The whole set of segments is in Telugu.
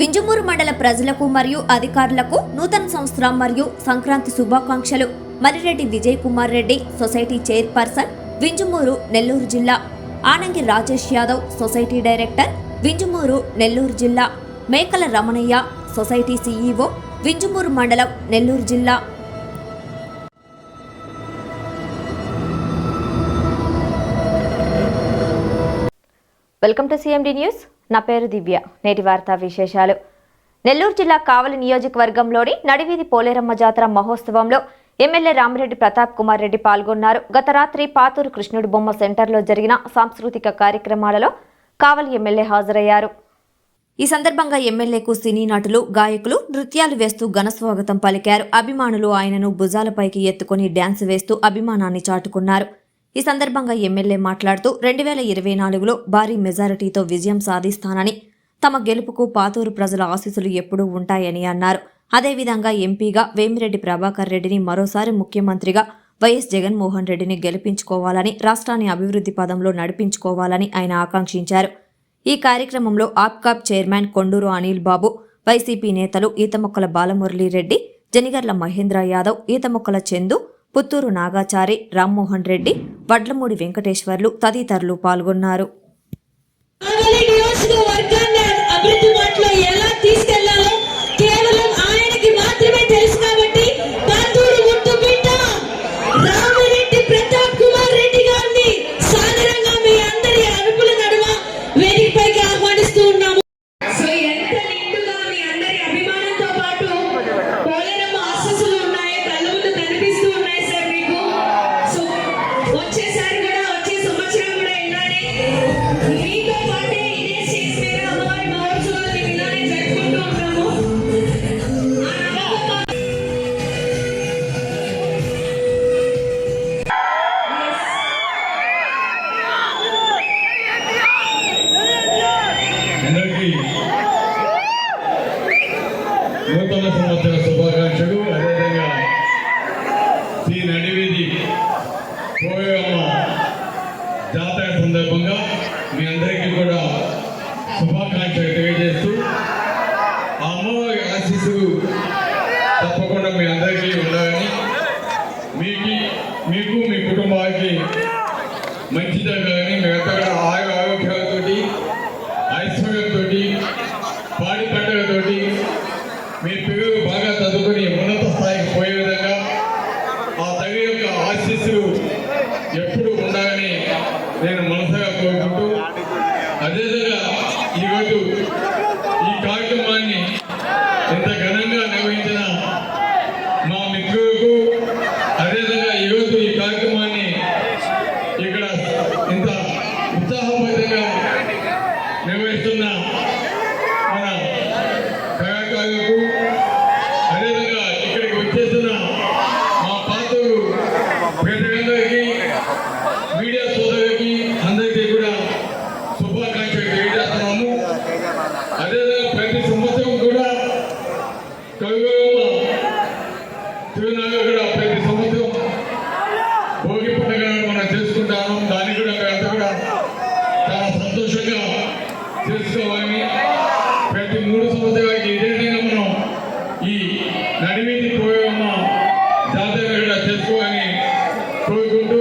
వింజమూరు మండల ప్రజలకు మరియు అధికారులకు నూతన సంవత్సరం మరియు సంక్రాంతి శుభాకాంక్షలు. మర్రిరెడ్డి విజయ్ కుమార్ రెడ్డి, సొసైటీ చైర్పర్సన్, వింజమూరు, నెల్లూరు జిల్లా. ఆనంగి రాజేష్ యాదవ్, సొసైటీ డైరెక్టర్, వింజమూరు, నెల్లూరు జిల్లా. మేకల రమణయ్య, సొసైటీ సీఈఓ, వింజమూరు మండలం, నెల్లూరు జిల్లా. Welcome to CMD news. నా పేరు దివ్య. నేటి వార్తా విశేషాలు. నెల్లూరు జిల్లా కావలి నియోజకవర్గంలోని నడివీధి పోలేరమ్మ జాతర మహోత్సవంలో ఎమ్మెల్యే రామిరెడ్డి ప్రతాప్ కుమార్ రెడ్డి పాల్గొన్నారు. గత రాత్రి పాతూరు కృష్ణుడి బొమ్మ సెంటర్లో జరిగిన సాంస్కృతిక కార్యక్రమాలలో కావలి ఎమ్మెల్యే హాజరయ్యారు. ఈ సందర్భంగా ఎమ్మెల్యేకు సినీ నటులు, గాయకులు నృత్యాలు వేస్తూ ఘనస్వాగతం పలికారు. అభిమానులు ఆయనను భుజాలపైకి ఎత్తుకుని డ్యాన్స్ వేస్తూ అభిమానాన్ని చాటుకున్నారు. ఈ సందర్భంగా ఎమ్మెల్యే మాట్లాడుతూ 2024లో భారీ మెజారిటీతో విజయం సాధిస్తానని, తమ గెలుపుకు పాతూరు ప్రజల ఆశీస్సులు ఎప్పుడూ ఉంటాయని అన్నారు. అదేవిధంగా ఎంపీగా వేమిరెడ్డి ప్రభాకర్ రెడ్డిని, మరోసారి ముఖ్యమంత్రిగా వైఎస్ జగన్మోహన్ రెడ్డిని గెలిపించుకోవాలని, రాష్ట్రాన్ని అభివృద్ధి పదంలో నడిపించుకోవాలని ఆయన ఆకాంక్షించారు. ఈ కార్యక్రమంలో ఆప్కాబ్ చైర్మన్ కొండూరు అనిల్ బాబు, వైసీపీ నేతలు ఈతమొక్కల బాలమురళీరెడ్డి, జనిగర్ల మహేంద్ర యాదవ్, ఈతమొక్కల చందు, పుత్తూరు నాగాచారి, రామ్మోహన్ రెడ్డి, వడ్లమూడి వెంకటేశ్వర్లు తదితరులు పాల్గొన్నారు. నూతన సంవత్సర శుభాకాంక్షలు. అదేవిధంగా శ్రీ నడివీధి పోలేరమ్మ జాతర సందర్భంగా మీ అందరికీ కూడా శుభాకాంక్షలు తెలియజేస్తూ, ఆ అమ్మవారి ఆశీస్సులు తప్పకుండా మీ అందరికీ ఉండాలని, మీకు మీ కుటుంబానికి మంచి జరగాలని, మీరంతా కూడా ఆరోగ్యాలతోటి, ఐశ్వర్యంతో, పాడి పండుగతోటి మీ పిల్లలు బాగా చదువుకుని ఉన్నత స్థాయికి పోయే విధంగా ఆ తల్లి యొక్క ఆశీస్సులు ఎప్పుడు ఉండాలని నేను మనసుగా కోరుకుంటూ, అదేవిధంగా ఈరోజు ఈ కార్యక్రమాన్ని ఇంత ఘనంగా నిర్వహించిన మా మిత్రులకు, అదేవిధంగా ఈరోజు ఈ కార్యక్రమాన్ని ఇక్కడ ఇంత ఉత్సాహభరితంగా నిర్వహిస్తున్న మన కళాకారులకు, అదేవిధంగా ఇక్కడికి వచ్చేస్తున్న మా పాతూరు ప్రజలందరికీ, మీడియా సోదరులకి అందరికీ కూడా శుభాకాంక్షలు తెలియజేస్తున్నాము. అదేవిధంగా ప్రతి సంవత్సరం కూడా కలుగమ్మ తిరునాళ్ళు కూడా ప్రతి సంవత్సరం భోగి పండుగ మనం చేసుకుంటాము. దాన్ని కూడా మేమంతా కూడా చాలా సంతోషంగా చేసుకోవాలని, ప్రతి 3 సంవత్సరాలకి ఇదే విధంగా మనం ఈ నడివీధి పోలేరమ్మ జాతర కూడా చేసుకోవాలని కోరుకుంటూ,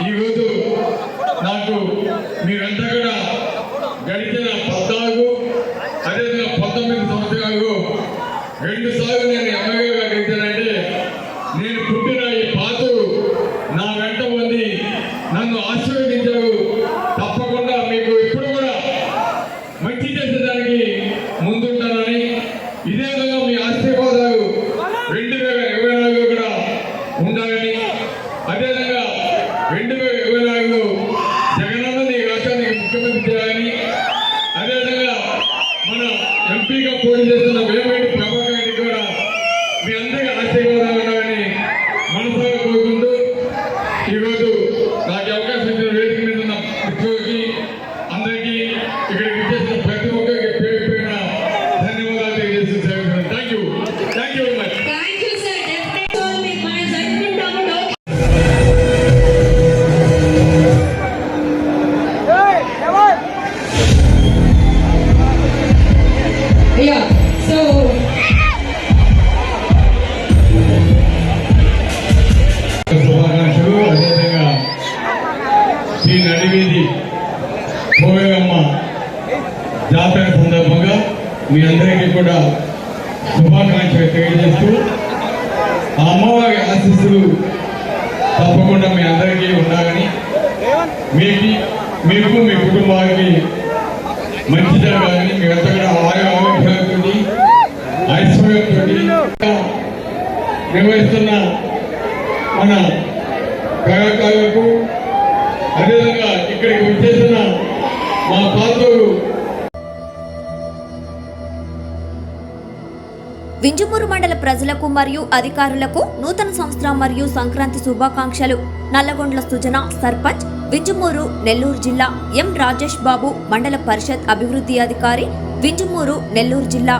ఈరోజు నాకు మీరంతా కూడా గడిచిన 14 అదేవిధంగా 19 సంవత్సరాలు 2 సార్లు నేను ఎమ్మెల్యేగా గడిచానంటే, నేను పుట్టిన ఈ పాతూరు నా వెంట ఉంది, నన్ను ఆశీర్వదించారు. తప్పకుండా మీకు ఇప్పుడు కూడా మంచి చేసేదానికి ముందుంటానని, ఇదే విధంగా మీ ఆశీర్వాదాలు 2024 కూడా ఉండాలని, అదేవిధంగా 2024లో జగనన్నని రాష్ట్రానికి ముఖ్యమంత్రి చేయాలని, అదేవిధంగా మన ఎంపీగా పోటీ చేస్తున్న వేమిరెడ్డి ప్రభాకర్ రెడ్డి కూడా మీ నడివీధి పోగమ్మ జాతర సందర్భంగా మీ అందరికీ కూడా శుభాకాంక్షలు తెలియజేస్తూ ఆ అమ్మవారి ఆశీస్సులు తప్పకుండా మీ అందరికీ ఉండాలని మీకు మీ కుటుంబానికి మంచి జరగాలని మీరంతా కూడా ఆరోగ్యంతో ఐశ్వర్యంతో నిర్వహిస్తున్న మన కళాకారులకు అదేవిధంగా ఇక్కడికి వచ్చేసిన మా పాత్రలు వింజమూరు మండల ప్రజలకు మరియు అధికారులకు నూతన సంవత్సరం మరియు సంక్రాంతి శుభాకాంక్షలు. నల్లగొండ్ల సుజన సర్పంచ్, వింజమూరు, నెల్లూరు జిల్లా. ఎం రాజేష్ బాబు, మండల పరిషత్ అభివృద్ధి అధికారి, వింజమూరు, నెల్లూరు జిల్లా.